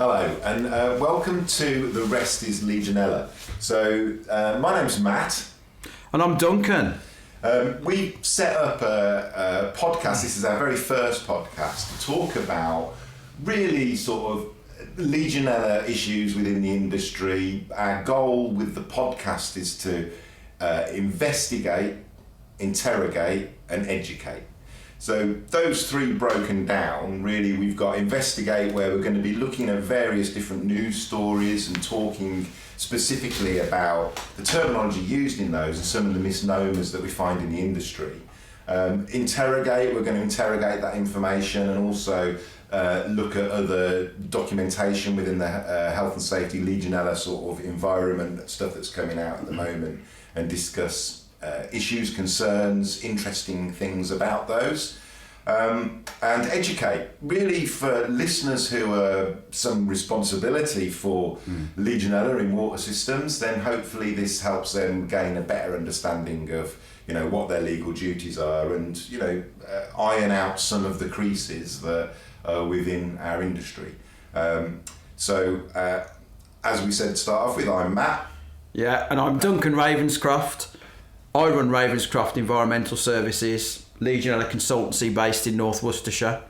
Hello, and welcome to The Rest is Legionella. So, my name's Matt. And I'm Duncan. We set up a podcast, this is our very first podcast, to talk about really sort of Legionella issues within the industry. Our goal with the podcast is to investigate, interrogate and educate. So those three broken down, really we've got investigate, where we're going to be looking at various different news stories and talking specifically about the terminology used in those and some of the misnomers that we find in the industry. Interrogate, we're going to interrogate that information and also look at other documentation within the health and safety Legionella sort of environment, stuff that's coming out at the moment, and discuss issues, concerns, interesting things about those, and educate really for listeners who are some responsibility for Legionella in water systems. Then hopefully this helps them gain a better understanding of what their legal duties are and iron out some of the creases that are within our industry. So as we said to start off with, I'm Matt. Yeah, and I'm Duncan Ravenscroft. I run Ravenscroft Environmental Services, Legionella consultancy based in North Worcestershire.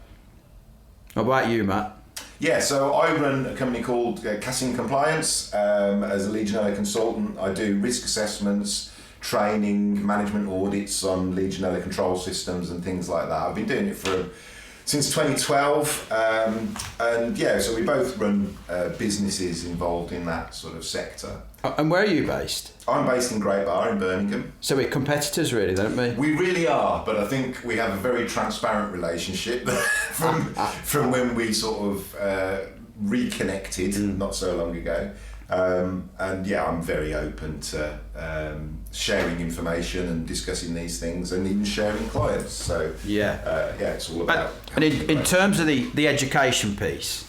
How about you, Matt? Yeah, so I run a company called Casting Compliance. As a Legionella consultant, I do risk assessments, training, management audits on Legionella control systems and things like that. I've been doing it since 2012, and yeah, so we both run businesses involved in that sort of sector. And where are you based? I'm based in Great Bar in Birmingham. So we're competitors really, don't we? We really are, but I think we have a very transparent relationship from when we sort of reconnected not so long ago. And yeah, I'm very open to sharing information and discussing these things and even sharing clients. So yeah, it's all about. And in terms of the education piece,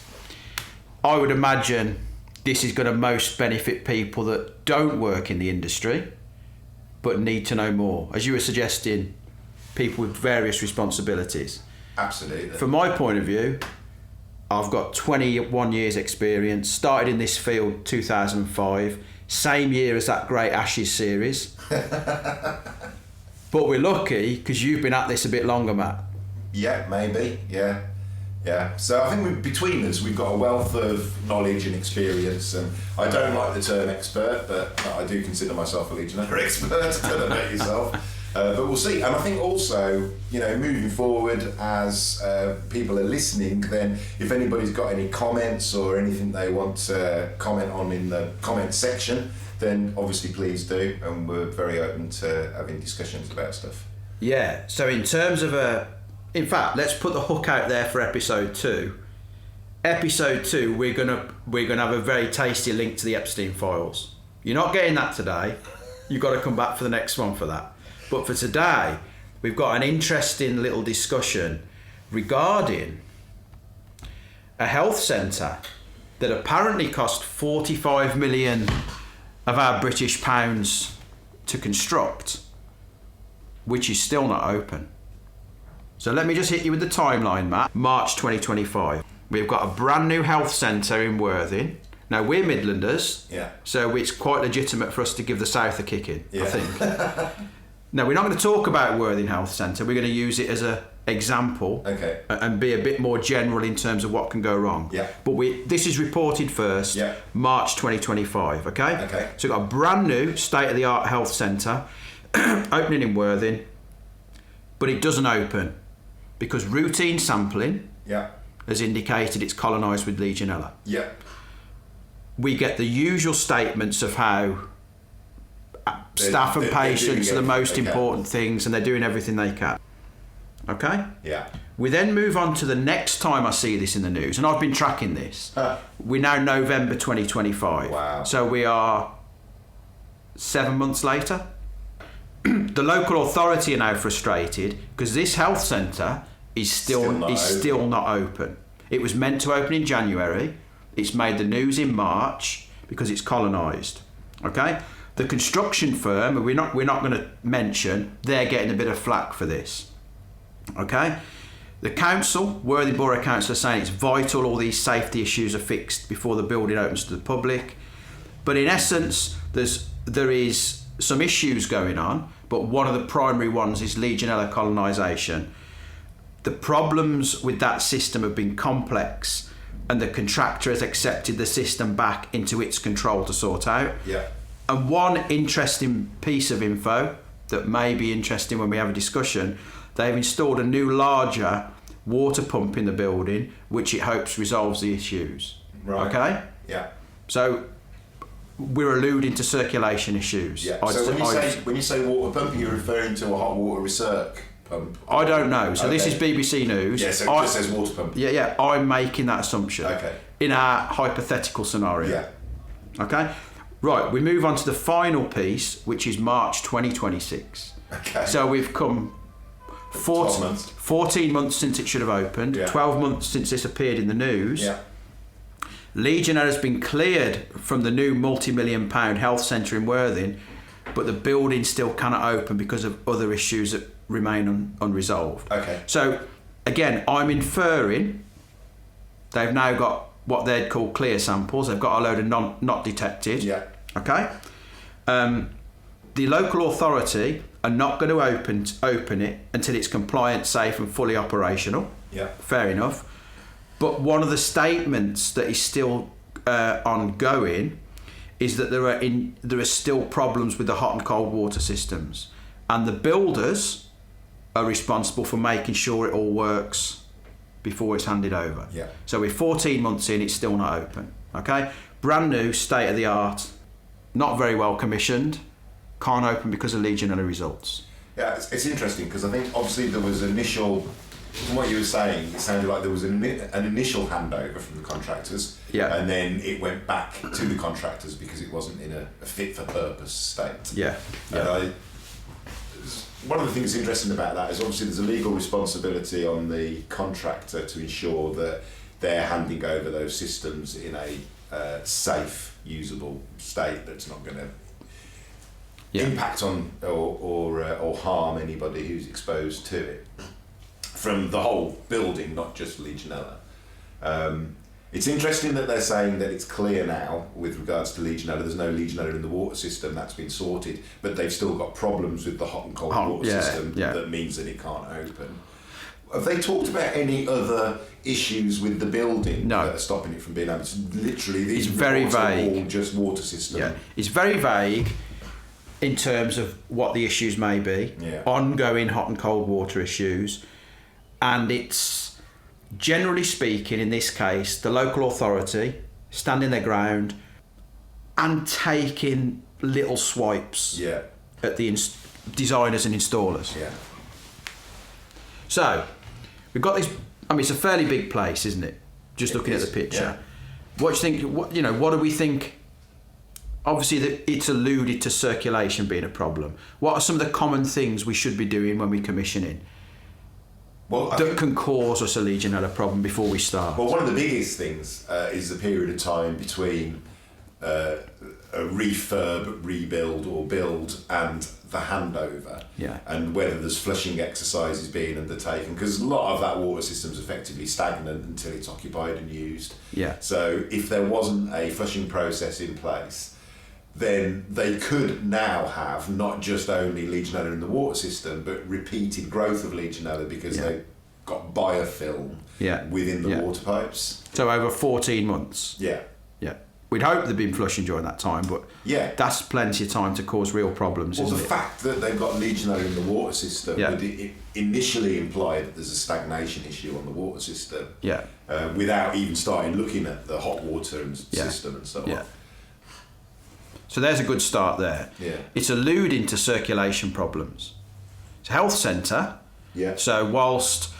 I would imagine this is going to most benefit people that don't work in the industry but need to know more. As you were suggesting, people with various responsibilities. Absolutely. From my point of view, I've got 21 years experience, started in this field 2005, same year as that Great Ashes series. But we're lucky because you've been at this a bit longer, Matt. Yeah, maybe, yeah. So I think between us we've got a wealth of knowledge and experience, and I don't like the term expert, but I do consider myself a Legionella expert. I don't know about yourself. But we'll see. And I think also, moving forward as people are listening, then if anybody's got any comments or anything they want to comment on in the comment section, then obviously please do. And we're very open to having discussions about stuff. Yeah. So in terms of in fact, let's put the hook out there for episode 2. Episode 2, we're gonna have a very tasty link to the Epstein files. You're not getting that today. You've got to come back for the next one for that. But for today, we've got an interesting little discussion regarding a health centre that apparently cost 45 million of our British pounds to construct, which is still not open. So let me just hit you with the timeline, Matt. March 2025. We've got a brand new health centre in Worthing. Now, we're Midlanders, so it's quite legitimate for us to give the South a kick in, I think. Now, we're not going to talk about Worthing Health Centre. We're going to use it as an example and be a bit more general in terms of what can go wrong. Yeah. But this is reported first, March 2025, okay? So we've got a brand new state-of-the-art health centre opening in Worthing, but it doesn't open because routine sampling has indicated it's colonised with Legionella. We get the usual statements of how staff and patients are the most important things and they're doing everything they can. Okay? Yeah. We then move on to the next time I see this in the news, and I've been tracking this. We're now November 2025. Wow. So we are 7 months later. The local authority are now frustrated because this health centre is still not open. It was meant to open in January. It's made the news in March because it's colonised. Okay? The construction firm, we're not going to mention, they're getting a bit of flack for this. Okay? The council, Worthing Borough Council, are saying it's vital all these safety issues are fixed before the building opens to the public. But in essence, there is some issues going on, but one of the primary ones is Legionella colonisation. The problems with that system have been complex, and the contractor has accepted the system back into its control to sort out. Yeah. And one interesting piece of info that may be interesting when we have a discussion, they've installed a new larger water pump in the building, which it hopes resolves the issues. Right. Okay? Yeah. So we're alluding to circulation issues. Yeah. So when you say water pump, you're referring to a hot water recirc pump? I don't know. So this is BBC News. Yeah, so it just says water pump. Yeah. I'm making that assumption. Okay. In our hypothetical scenario. Yeah. Okay? Right, we move on to the final piece, which is March 2026. Okay. So we've come 14 months since it should have opened, 12 months since this appeared in the news. Yeah. Legionella has been cleared from the new multi-million pound health centre in Worthing, but the building still cannot open because of other issues that remain unresolved. Okay. So, again, I'm inferring they've now got what they'd call clear samples. They've got a load of not detected. Yeah. Okay. The local authority are not going to open it until it's compliant, safe, and fully operational. Yeah. Fair enough. But one of the statements that is still ongoing is that there are still problems with the hot and cold water systems, and the builders are responsible for making sure it all works before it's handed over. Yeah. So we're 14 months in, it's still not open. Okay, brand new, state of the art, not very well commissioned, can't open because of Legionella results. Yeah, it's interesting because I think obviously there was initial. From what you were saying, it sounded like there was an initial handover from the contractors, and then it went back to the contractors because it wasn't in a fit for purpose state. Yeah. And one of the things interesting about that is obviously there's a legal responsibility on the contractor to ensure that they're handing over those systems in a safe, usable state that's not going to impact on or harm anybody who's exposed to it. From the whole building, not just Legionella. It's interesting that they're saying that it's clear now with regards to Legionella. There's no Legionella in the water system, that's been sorted, but they've still got problems with the hot and cold water system that means that it can't open. Have they talked about any other issues with the building that are stopping it from being able to? Literally, these reports are all just water system. Yeah, it's very vague in terms of what the issues may be. Yeah. Ongoing hot and cold water issues. And it's, generally speaking, in this case, the local authority standing their ground and taking little swipes at the designers and installers. Yeah. So, we've got this. I mean, it's a fairly big place, isn't it? Just looking at the picture. Yeah. What do you think? What do we think? Obviously, it's alluded to circulation being a problem. What are some of the common things we should be doing when we're commissioning? That can cause us a Legionella problem before we start? Well, one of the biggest things is the period of time between a refurb, rebuild or build and the handover, and whether there's flushing exercises being undertaken, because a lot of that water system is effectively stagnant until it's occupied and used. Yeah. So if there wasn't a flushing process in place, then they could now have not just only Legionella in the water system, but repeated growth of Legionella because they've got biofilm within the water pipes. So over 14 months. Yeah. Yeah. We'd hope they've been flushing during that time, but that's plenty of time to cause real problems, well, isn't it? The fact that they've got Legionella in the water system would initially imply that there's a stagnation issue on the water system without even starting looking at the hot water system and so on. So there's a good start there. Yeah. It's alluding to circulation problems. It's a health centre. Yeah. So whilst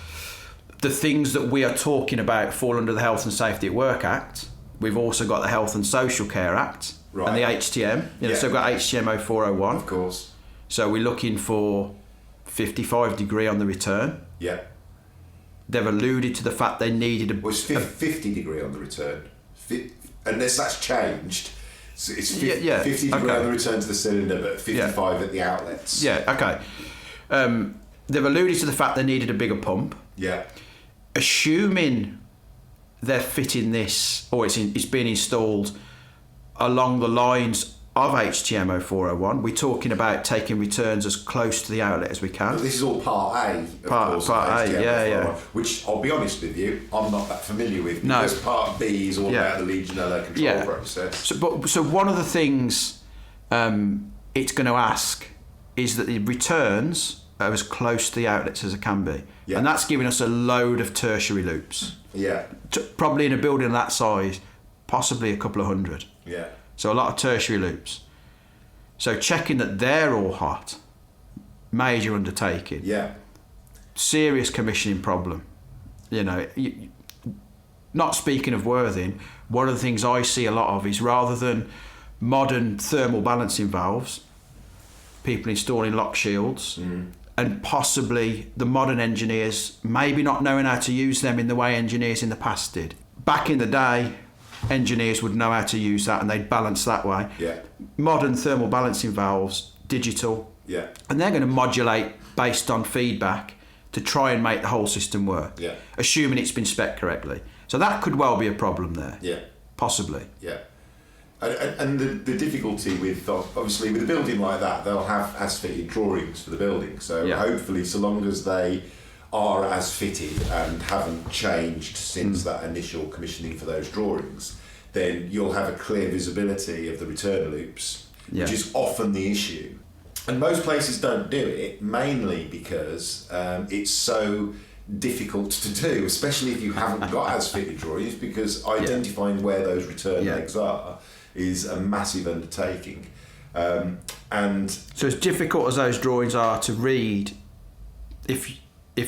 the things that we are talking about fall under the Health and Safety at Work Act, we've also got the Health and Social Care Act and the HTM. So we've got HTM 0401. Of course. So we're looking for 55 degree on the return. Yeah. They've alluded to the fact they needed a... Well, it's 50 degree on the return. Unless that's changed. So it's 50 degree on the return to the cylinder, but 55 at the outlets. Yeah, okay. They've alluded to the fact they needed a bigger pump. Yeah. assuming they're fitting this, or it's been installed along the lines of HTM 0401, we're talking about taking returns as close to the outlet as we can. This is all part A, of course, part A, yeah. Which, I'll be honest with you, I'm not that familiar with, No. because part B is all about the Legionella control process. So one of the things it's going to ask is that the returns are as close to the outlets as it can be. Yeah. And that's giving us a load of tertiary loops. Yeah. Probably in a building of that size, possibly a couple of hundred. Yeah. So a lot of tertiary loops. So checking that they're all hot, major undertaking. Yeah. Serious commissioning problem. Not speaking of Worthing, one of the things I see a lot of is, rather than modern thermal balancing valves, people installing lock shields, and possibly the modern engineers maybe not knowing how to use them in the way engineers in the past did. Back in the day, engineers would know how to use that and they'd balance that way. Yeah. Modern thermal balancing valves, digital, Yeah. and they're going to modulate based on feedback to try and make the whole system work, assuming it's been spec'd correctly. So that could well be a problem there. Yeah. Possibly. Yeah. And the difficulty with, obviously, with a building like that, they'll have as fitted drawings for the building. So hopefully, so long as they are as fitted and haven't changed since that initial commissioning for those drawings, then you'll have a clear visibility of the return loops, which is often the issue. And most places don't do it, mainly because it's so difficult to do, especially if you haven't got as fitted drawings, because identifying where those return legs are is a massive undertaking. And so as difficult as those drawings are to read, if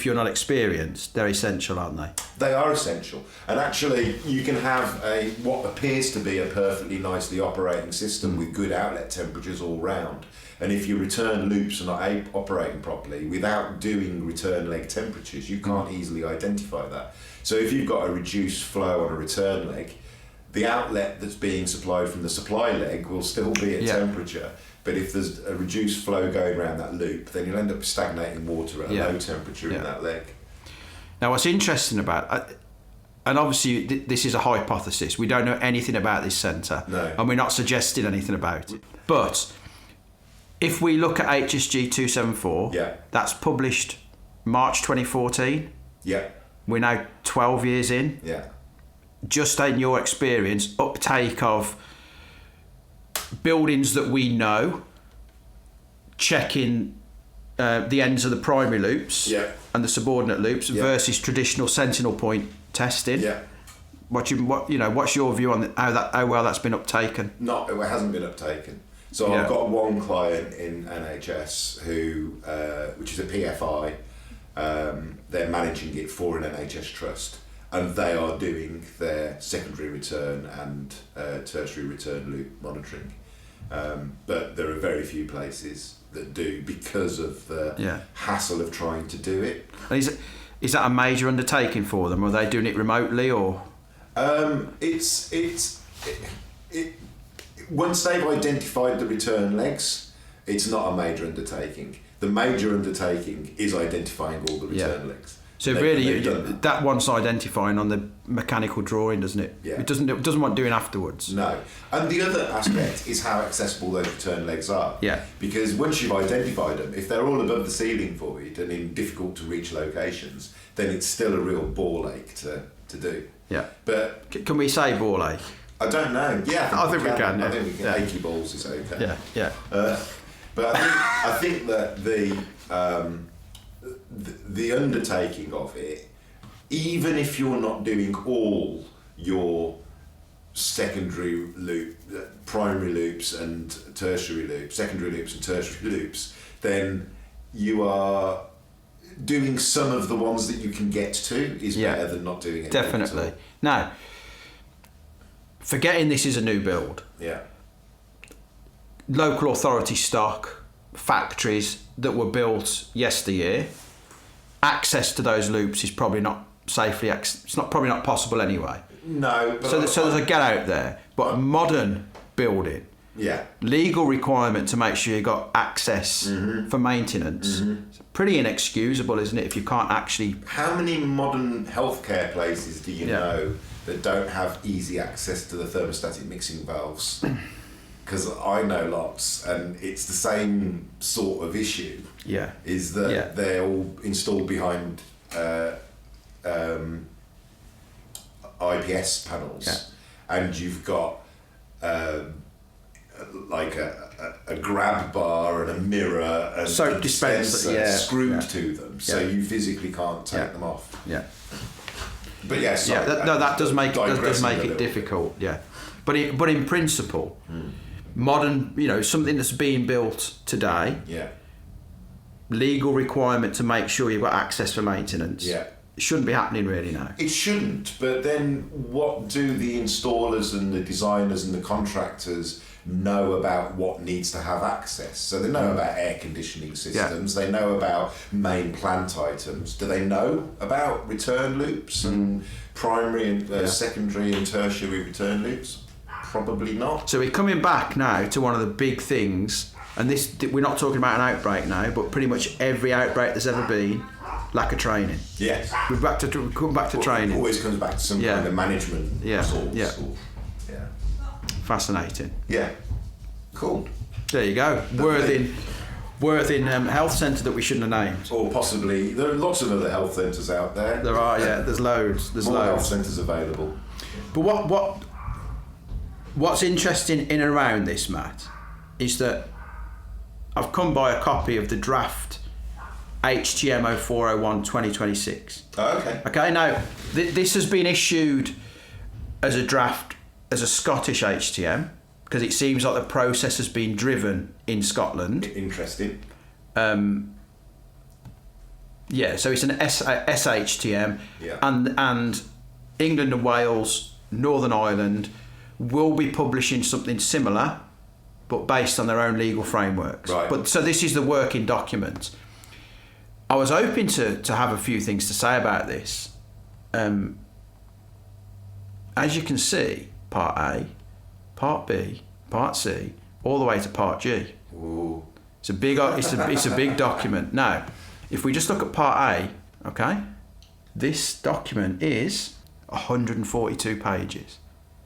you're not experienced, they're essential, aren't they? They are essential. And actually, you can have what appears to be a perfectly nicely operating system with good outlet temperatures all round. And if your return loops are not operating properly, without doing return leg temperatures, you can't easily identify that. So if you've got a reduced flow on a return leg, the outlet that's being supplied from the supply leg will still be at temperature. But if there's a reduced flow going around that loop, then you'll end up stagnating water at a low temperature in that leg. Now, what's interesting about, and obviously this is a hypothesis, we don't know anything about this centre, and we're not suggesting anything about it. But if we look at HSG 274, that's published March 2014. Yeah. We're now 12 years in. Yeah. Just in your experience, uptake of buildings that we know, checking the ends of the primary loops and the subordinate loops versus traditional sentinel point testing. Yeah. What's your view on how well that's been uptaken? No, it hasn't been uptaken. So I've got one client in NHS who, which is a PFI, they're managing it for an NHS trust, and they are doing their secondary return and tertiary return loop monitoring. But there are very few places that do, because of the hassle of trying to do it. Is that a major undertaking for them? Are they doing it remotely, or? Once they've identified the return legs, it's not a major undertaking. The major undertaking is identifying all the return legs. So really, that one's identifying on the mechanical drawing, doesn't it? Yeah. It doesn't want doing afterwards. No. And the other aspect is how accessible those return legs are. Yeah. Because once you've identified them, if they're all above the ceiling void and in difficult to reach locations, then it's still a real ball ache to do. Yeah. But can we say ball ache? I don't know. Yeah, I think we can. I think we can. Achy balls is okay. Yeah, yeah. But I think that the undertaking of it, even if you're not doing all your secondary loop, primary loops and tertiary loops, secondary loops and tertiary loops, then you are doing some of the ones that you can get to is better than not doing anything. Definitely. Now, forgetting this is a new build. Yeah. Local authority stock, factories that were built yesteryear, access to those loops is probably not safely. It's probably not possible anyway. No. But so there's a get out there. But a modern building, Yeah. Legal requirement to make sure you got access for maintenance. It's pretty inexcusable, isn't it, if you can't actually... How many modern healthcare places do you know that don't have easy access to the thermostatic mixing valves? Because I know lots, and it's the same sort of issue. Yeah. Is that they're all installed behind IPS panels, and you've got like a grab bar and a mirror and soap a dispenser screwed to them, so you physically can't take them off. Yeah. But yes, that does make it difficult. Yeah, but in principle, modern, something that's being built today. Yeah. Legal requirement to make sure you've got access for maintenance. Yeah. It shouldn't be happening really now. It shouldn't, but then what do the installers and the designers and the contractors know about what needs to have access? So they know about air conditioning systems, they know about main plant items. Do they know about return loops and primary and secondary and tertiary return loops? Probably not. So we're coming back now to one of the big things, and this, we're not talking about an outbreak now, but pretty much every outbreak there's ever been, lack of training. Yes. We're come back to training. It always comes back to some kind of management resource. Yeah. Yeah. Fascinating. Yeah. Cool. There you go. Worthing Health Centre that we shouldn't have named. Or possibly, there are lots of other health centres out there. There are, there's loads. There's more loads. health centres available. But what's interesting in and around this, Matt, is that I've come by a copy of the draft HTM 0401 2026. Oh, okay. Okay, now this has been issued as a draft, as a Scottish HTM, because it seems like the process has been driven in Scotland. Interesting. So it's an SHTM, and England and Wales, Northern Ireland will be publishing something similar, but based on their own legal frameworks. Right. But so this is the working document. I was hoping to have a few things to say about this. As you can see, Part A, Part B, Part C, all the way to Part G. Ooh. It's a big document. Now, if we just look at Part A, okay, this document is 142 pages.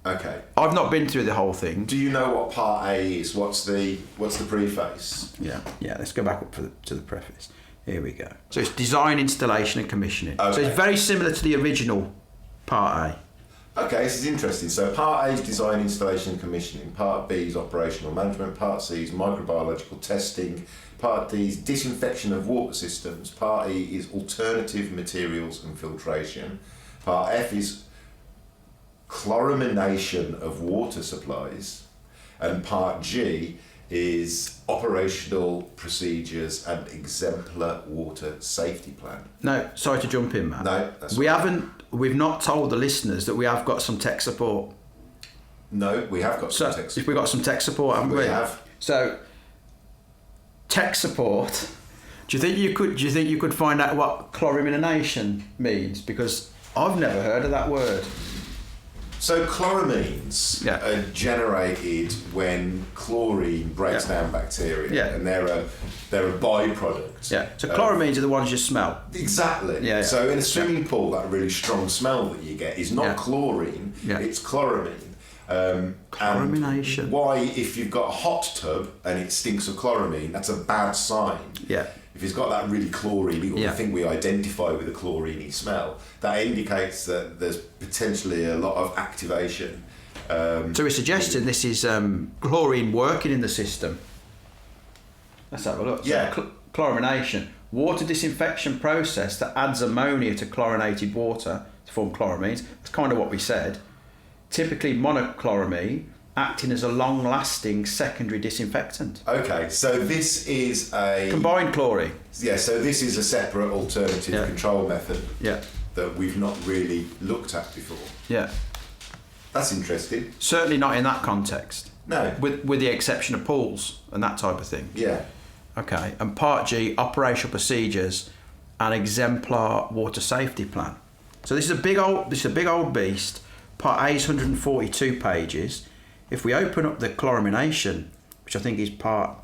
Okay. I've not been through the whole thing. Do you know what Part A is? What's the preface? Yeah. Let's go back up to the preface. Here we go. So it's design, installation, and commissioning. Okay. So it's very similar to the original Part A. Okay, this is interesting. So Part A is design, installation, and commissioning. Part B is operational management. Part C is microbiological testing. Part D is disinfection of water systems. Part E is alternative materials and filtration. Part F is chloramination of water supplies. And Part G is operational procedures and exemplar water safety plan. No, sorry to jump in, Matt. No, that's We've not told the listeners that we have got some tech support. No, we have got some tech If support. we've got some tech support, haven't we? We have. So, tech support. Do you think you could find out what chloramination means? Because I've never heard of that word. So chloramines are generated when chlorine breaks down bacteria, and they're a byproduct. Yeah. So chloramines are the ones you smell. Exactly. Yeah. So in a swimming pool, that really strong smell that you get is not chlorine; it's chloramine. Chloramination. And why, if you've got a hot tub and it stinks of chloramine, that's a bad sign. Yeah. If it's got that really chlorine, the thing we identify with a chloriney smell, that indicates that there's potentially a lot of activation. So we're suggesting this is chlorine working in the system. Let's have a look. Yeah. So, chloramination, water disinfection process that adds ammonia to chlorinated water to form chloramines. That's kind of what we said. Typically monochloramine, acting as a long-lasting secondary disinfectant. Okay, so this is a... Combined chlorine. Yeah, so this is a separate alternative control method that we've not really looked at before. Yeah. That's interesting. Certainly not in that context. No. With the exception of pools and that type of thing. Yeah. Okay, and Part G, operational procedures and exemplar water safety plan. So this is a big old beast. Part A is 142 pages. if we open up the chloramination, which I think is part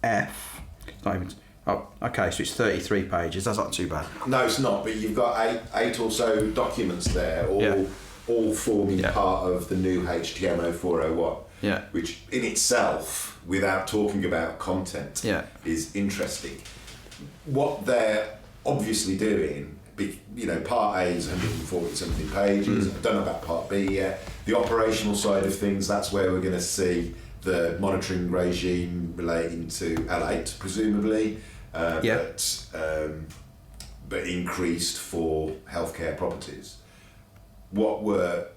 F, it's not even, oh, okay, so it's 33 pages. That's not too bad. No, it's not. But you've got eight or so documents there, all forming part of the new HTM 0401. Yeah. Which in itself, without talking about content, is interesting. What they're obviously doing, part A is 140 something pages. I don't know about part B yet. The operational side of things, that's where we're going to see the monitoring regime relating to L8, presumably, but increased for healthcare properties. What we're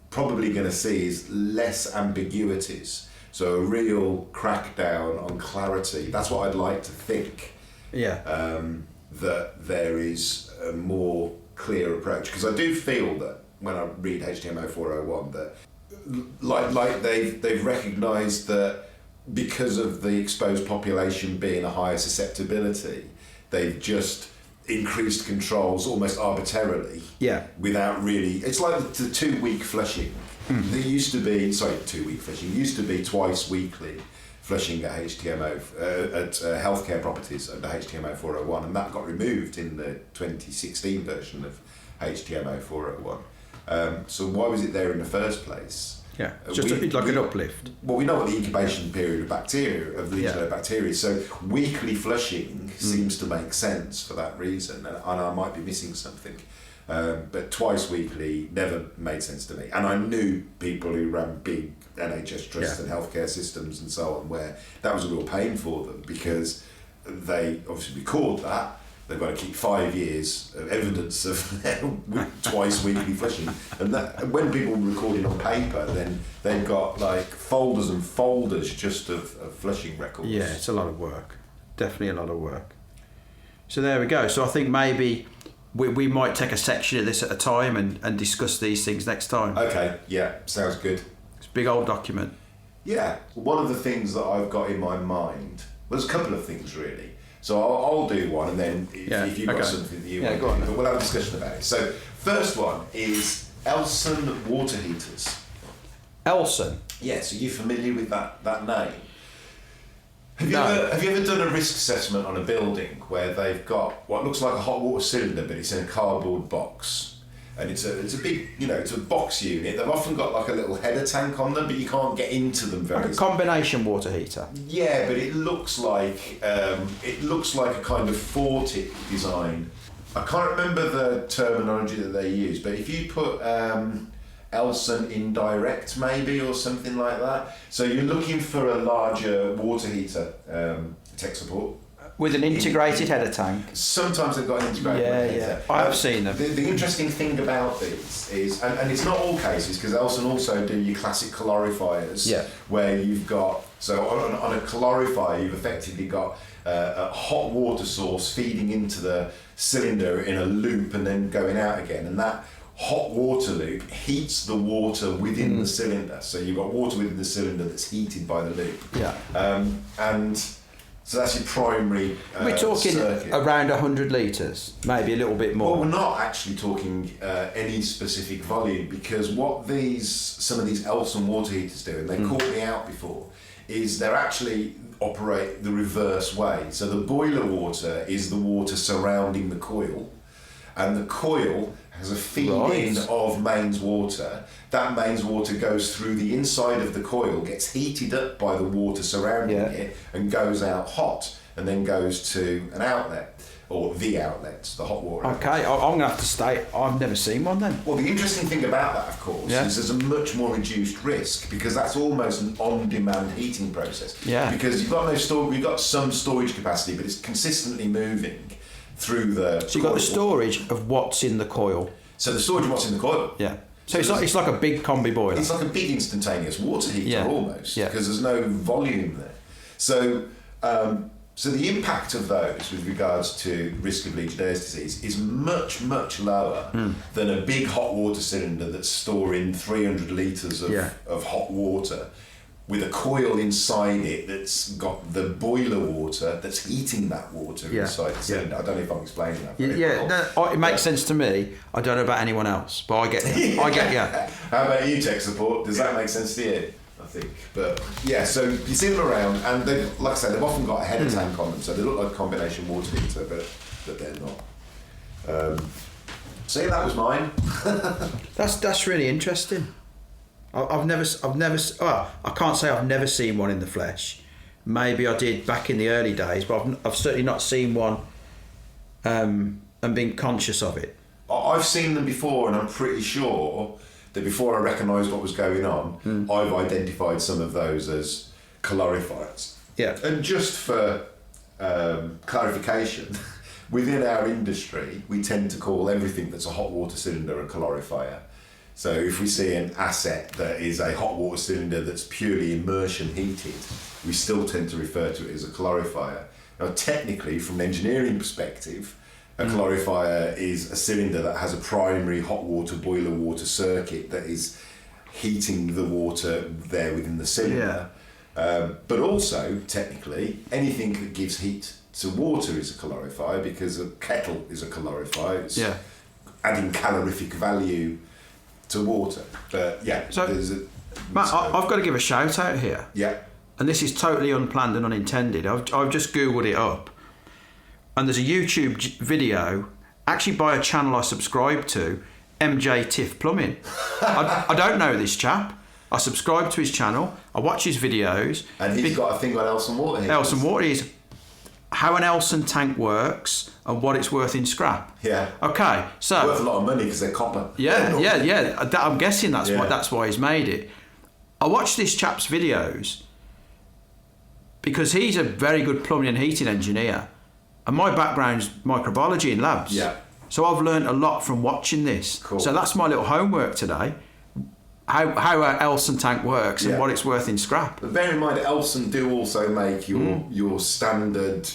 probably going to see is less ambiguities, so a real crackdown on clarity. That's what I'd like to think. That there is a more clear approach, because I do feel that when I read HTM 0401 that like they've recognised that because of the exposed population being a higher susceptibility, they've just increased controls almost arbitrarily. Without really, it's like the 2-week flushing. There used to be 2-week flushing used to be twice weekly flushing at HTMO at healthcare properties under HTM 0401, and that got removed in the 2016 version of HTM 0401. So why was it there in the first place? Just an uplift. Well, we know what the incubation period of bacteria, of Legionella bacteria, so weekly flushing seems to make sense for that reason, and I might be missing something. But twice weekly never made sense to me. And I knew people who ran big NHS trusts and healthcare systems and so on, where that was a real pain for them, because they obviously record that. They've got to keep 5 years of evidence of twice weekly flushing. And that, when people were recording on paper, then they've got like folders and folders just of flushing records. Yeah, it's a lot of work. Definitely a lot of work. So there we go. So I think maybe we might take a section of this at a time and discuss these things next time. Okay, yeah, sounds good. It's a big old document. Yeah, one of the things that I've got in my mind, there's a couple of things really. So I'll do one, and then if you've got something that you want to do, we'll have a discussion about it. So first one is Elson water heaters. Elson? Yes, are you familiar with that name? Have you ever done a risk assessment on a building where they've got what looks like a hot water cylinder, but it's in a cardboard box, and it's a big, it's a box unit. They've often got like a little header tank on them, but you can't get into them very. Like a combination water heater. Yeah, but it looks like a kind of Fortic design. I can't remember the terminology that they use, but if you put Elson indirect maybe or something like that. So you're looking for a larger water heater tech support. With an integrated header tank. Sometimes they've got an integrated header. I have seen them. The interesting thing about these is, and it's not all cases, because Elson also do your classic calorifiers, where you've got, so on a calorifier you've effectively got a hot water source feeding into the cylinder in a loop and then going out again, and that hot water loop heats the water within the cylinder. So you've got water within the cylinder that's heated by the loop. And so that's your primary we're talking circuit. Around 100 litres, maybe a little bit more. Well, we're not actually talking any specific volume, because what some of these Elson water heaters do, and they caught me out before, is they're actually operate the reverse way. So the boiler water is the water surrounding the coil, and the coil has a feed-in of mains water. That mains water goes through the inside of the coil, gets heated up by the water surrounding it, and goes out hot, and then goes to an outlet, or the outlets, the hot water. Okay, I'm going to have to state, I've never seen one then. Well, the interesting thing about that, of course, is there's a much more reduced risk, because that's almost an on-demand heating process. Because you've got some storage capacity, but it's consistently moving through the So you've got the storage of what's in the coil. So the storage of what's in the coil. So it's like a big combi boiler. It's like a big instantaneous water heater almost, because there's no volume there. So so the impact of those with regards to risk of Legionnaire's disease is much, much lower than a big hot water cylinder that's storing 300 litres of hot water, with a coil inside it that's got the boiler water that's heating that water inside the cylinder. I don't know if I'm explaining that very well. It makes sense to me. I don't know about anyone else, but I get it. How about you, tech support? Does that make sense to you? think. But yeah, so you see them around, and they, like I said, they've often got a header tank on them, so they look like a combination water heater, but they're not. So yeah, that was mine. That's really interesting. I've never. Oh, I can't say I've never seen one in the flesh. Maybe I did back in the early days, but I've certainly not seen one, and been conscious of it. I've seen them before, and I'm pretty sure that before I recognised what was going on, I've identified some of those as calorifiers. Yeah. And just for clarification, within our industry, we tend to call everything that's a hot water cylinder a calorifier. So if we see an asset that is a hot water cylinder that's purely immersion heated, we still tend to refer to it as a calorifier. Now, technically, from an engineering perspective, a calorifier is a cylinder that has a primary hot water boiler water circuit that is heating the water there within the cylinder. But also, technically, anything that gives heat to water is a calorifier, because a kettle is a calorifier. It's adding calorific value to water. But yeah, so, there's a... Matt, I've got to give a shout out here. Yeah. And this is totally unplanned and unintended. I've just Googled it up. And there's a YouTube video, actually by a channel I subscribe to, MJ Tiff Plumbing. I don't know this chap. I subscribe to his channel. I watch his videos. And he's got a thing on Elson water heaters. Elson water is how an Elson tank works and what it's worth in scrap. Yeah. Okay, so worth a lot of money because they're copper. Yeah. I'm guessing that's why he's made it. I watched this chap's videos because he's a very good plumbing and heating engineer. And my background's microbiology in labs. Yeah. So I've learned a lot from watching this. Cool. So that's my little homework today. How an Elson tank works and what it's worth in scrap. But bear in mind, Elson do also make your standard,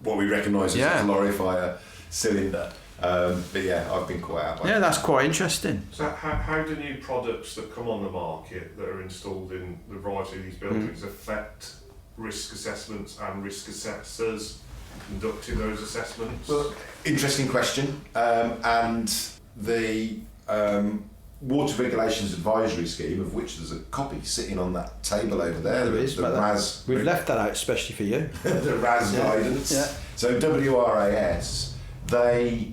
what we recognise as a calorifier cylinder. But yeah, I've been caught out by that. That's quite interesting. So how do new products that come on the market that are installed in the variety of these buildings affect risk assessments and risk assessors conducting those assessments? Well, interesting question. And the Water Regulations Advisory Scheme, of which there's a copy sitting on that table over there. There is, the RAS. We've left that out especially for you. The RAS guidance. Yeah. So WRAS, they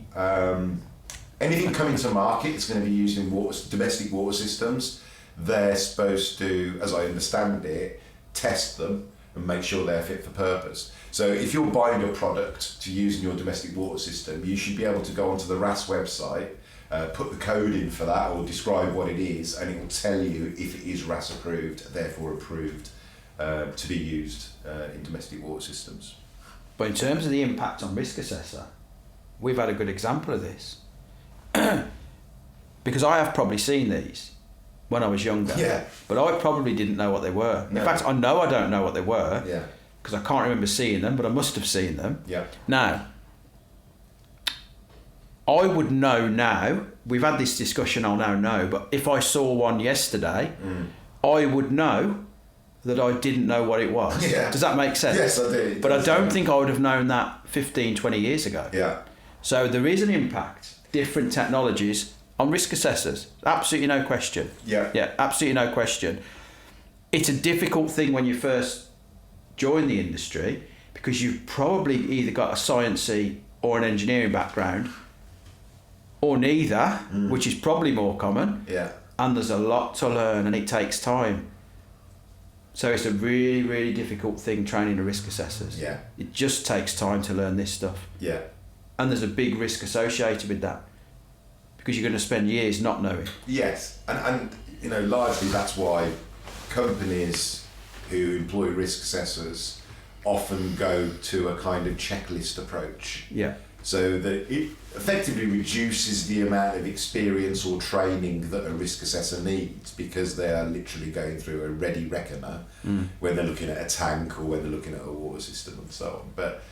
anything coming to market is going to be used in domestic water systems. They're supposed to, as I understand it, test them and make sure they're fit for purpose. So if you're buying a product to use in your domestic water system, you should be able to go onto the RAS website, put the code in for that or describe what it is, and it will tell you if it is RAS approved, therefore approved to be used in domestic water systems. But in terms of the impact on risk assessor, we've had a good example of this. Because I have probably seen these when I was younger. Yeah. But I probably didn't know what they were. No. In fact, I know I don't know what they were. Yeah. Because I can't remember seeing them, but I must have seen them. Yeah. Now, I would know now, we've had this discussion, I'll now know, but if I saw one yesterday, I would know that I didn't know what it was. Yeah. Does that make sense? Yes, I do. But I don't think I would have known that 15, 20 years ago. Yeah. So there is an impact, different technologies, on risk assessors. Absolutely no question. Yeah. Yeah, absolutely no question. It's a difficult thing when you first join the industry because you've probably either got a sciencey or an engineering background or neither, which is probably more common. Yeah. And there's a lot to learn and it takes time. So it's a really, really difficult thing training the risk assessors. Yeah. It just takes time to learn this stuff. Yeah. And there's a big risk associated with that because you're going to spend years not knowing. Yes, and largely that's why companies who employ risk assessors often go to a kind of checklist approach. Yeah. So that it effectively reduces the amount of experience or training that a risk assessor needs because they are literally going through a ready reckoner when they're looking at a tank or when they're looking at a water system and so on. But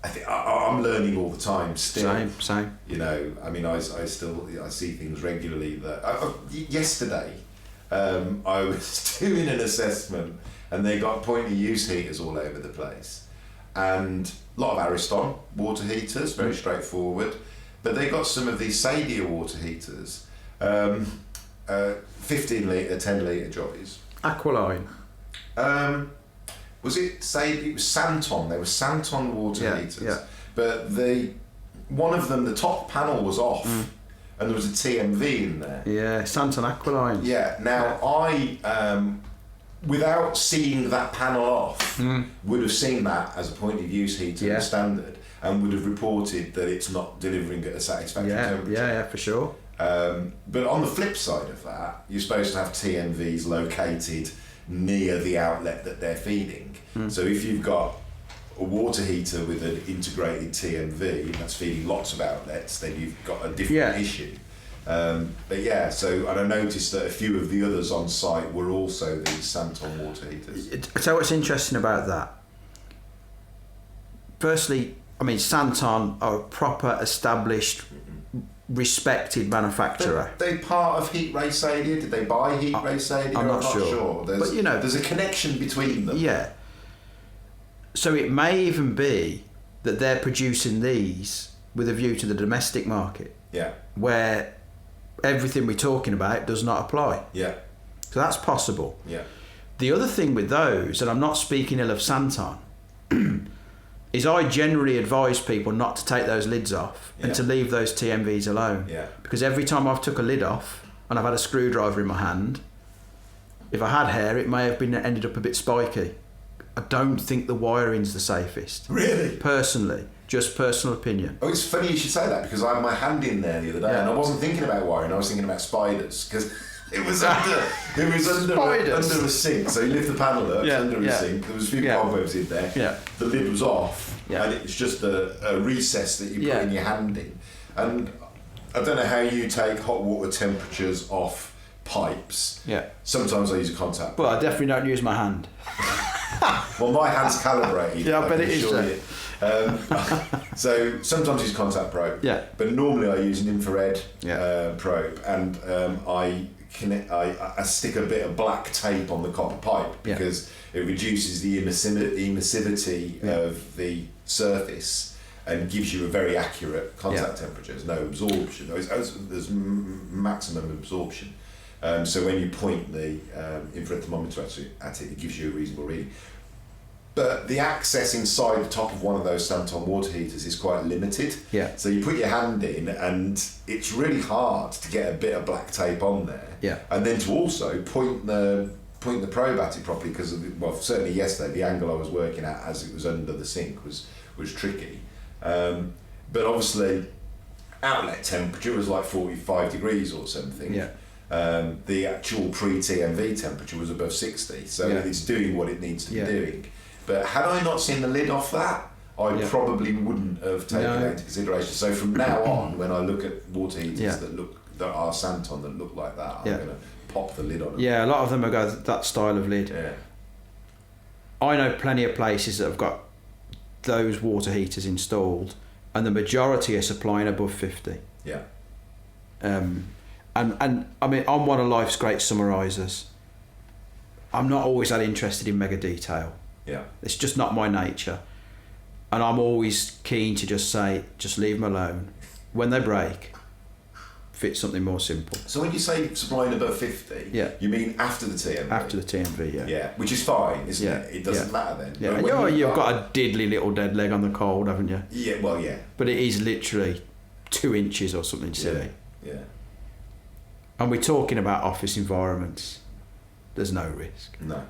I think I'm learning all the time still. Same. I see things regularly that yesterday I was doing an assessment and they got point of use heaters all over the place, and a lot of Ariston water heaters, very straightforward, but they got some of these Sadia water heaters, 15 litre, 10 litre jobbies. Aqualine. Was it Santon? There were Santon water heaters, yeah. but one of them, the top panel was off, and there was a TMV in there. Yeah, Santon Aqualine. Yeah. Now I, without seeing that panel off, would have seen that as a point of use heater Yeah. standard, and would have reported that it's not delivering at a satisfactory temperature. Yeah, for sure. But on the flip side of that, you're supposed to have TMVs located near the outlet that they're feeding. So if you've got a water heater with an integrated TMV and that's feeding lots of outlets, then you've got a different issue. But yeah, so and I noticed that a few of the others on site were also these Santon water heaters. I tell you what's interesting about that. Firstly, I mean, Santon are a proper, established, respected manufacturer. They part of Heat Ray Sadia? Did they buy Heat Ray Sadia? I'm not sure. There's, but you know, there's a connection between them. Yeah. So it may even be that they're producing these with a view to the domestic market. Yeah. Where everything we're talking about does not apply. Yeah. So that's possible. Yeah. The other thing with those, and I'm not speaking ill of Santon, is I generally advise people not to take those lids off and to leave those TMVs alone. Yeah. Because every time I've took a lid off and I've had a screwdriver in my hand, if I had hair, it may have ended up a bit spiky. I don't think the wiring's the safest. Really? Personally. Just personal opinion. Oh, it's funny you should say that because I had my hand in there the other day and I wasn't thinking about wiring, I was thinking about spiders because it was under a sink. So you lift the panel up, it's under a sink, there was a few cobwebs in there, the lid was off and it was just a recess that you put in your hand in. And I don't know how you take hot water temperatures off pipes. Yeah. Sometimes I use a contact. Well, I definitely don't use my hand. Well, my hand's calibrated. Yeah, I bet it is. So sometimes I use contact probe. Yeah. But normally I use an infrared probe, and I stick a bit of black tape on the copper pipe because it reduces the emissivity of the surface and gives you a very accurate contact temperature. There's no absorption. There's maximum absorption. So when you point the infrared thermometer at it, it gives you a reasonable reading. But the access inside the top of one of those Santon water heaters is quite limited. Yeah. So you put your hand in and it's really hard to get a bit of black tape on there. Yeah. And then to also point the probe at it properly because, well, certainly yesterday, the angle I was working at as it was under the sink was tricky. But obviously, outlet temperature was like 45 degrees or something. Yeah. The actual pre-TMV temperature was above 60, so it's doing what it needs to be doing. But had I not seen the lid off that, I probably wouldn't have taken that into consideration. So from now on, when I look at water heaters that are Santon that look like that, I'm going to pop the lid on them. Yeah, a lot of them have got that style of lid. Yeah. I know plenty of places that have got those water heaters installed, and the majority are supplying above 50. Yeah. And I mean, I'm one of life's great summarisers. I'm not always that interested in mega detail. Yeah. It's just not my nature. And I'm always keen to just say, just leave them alone. When they break, fit something more simple. So when you say supplying above 50, you mean after the TMV? After the TMV, yeah. Yeah, which is fine, isn't it? It doesn't matter then. Yeah, you've got a diddly little dead leg on the cold, haven't you? Yeah, well, yeah. But it is literally 2 inches or something silly. Yeah. And we're talking about office environments. There's no risk. No.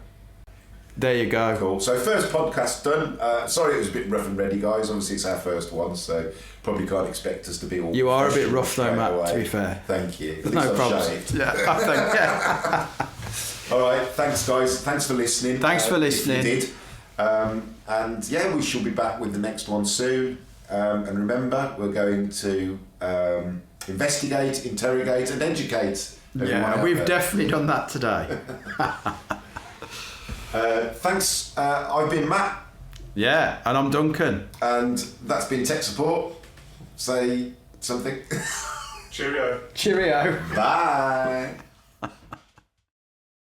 There you go. Cool. So first podcast done. Sorry it was a bit rough and ready, guys. Obviously it's our first one, so probably can't expect us to be all... You are a bit rough though, Matt, to be fair. Thank you. At least no I've problems. shaved. Yeah, I think, All right, thanks guys. Thanks for listening. Thanks for listening. If you did. And yeah, we shall be back with the next one soon. And remember, we're going to investigate, interrogate and educate. Yeah, we've definitely done that today. Thanks. I've been Matt. Yeah, and I'm Duncan. And that's been Tech Support. Say something. Cheerio. Cheerio. Bye.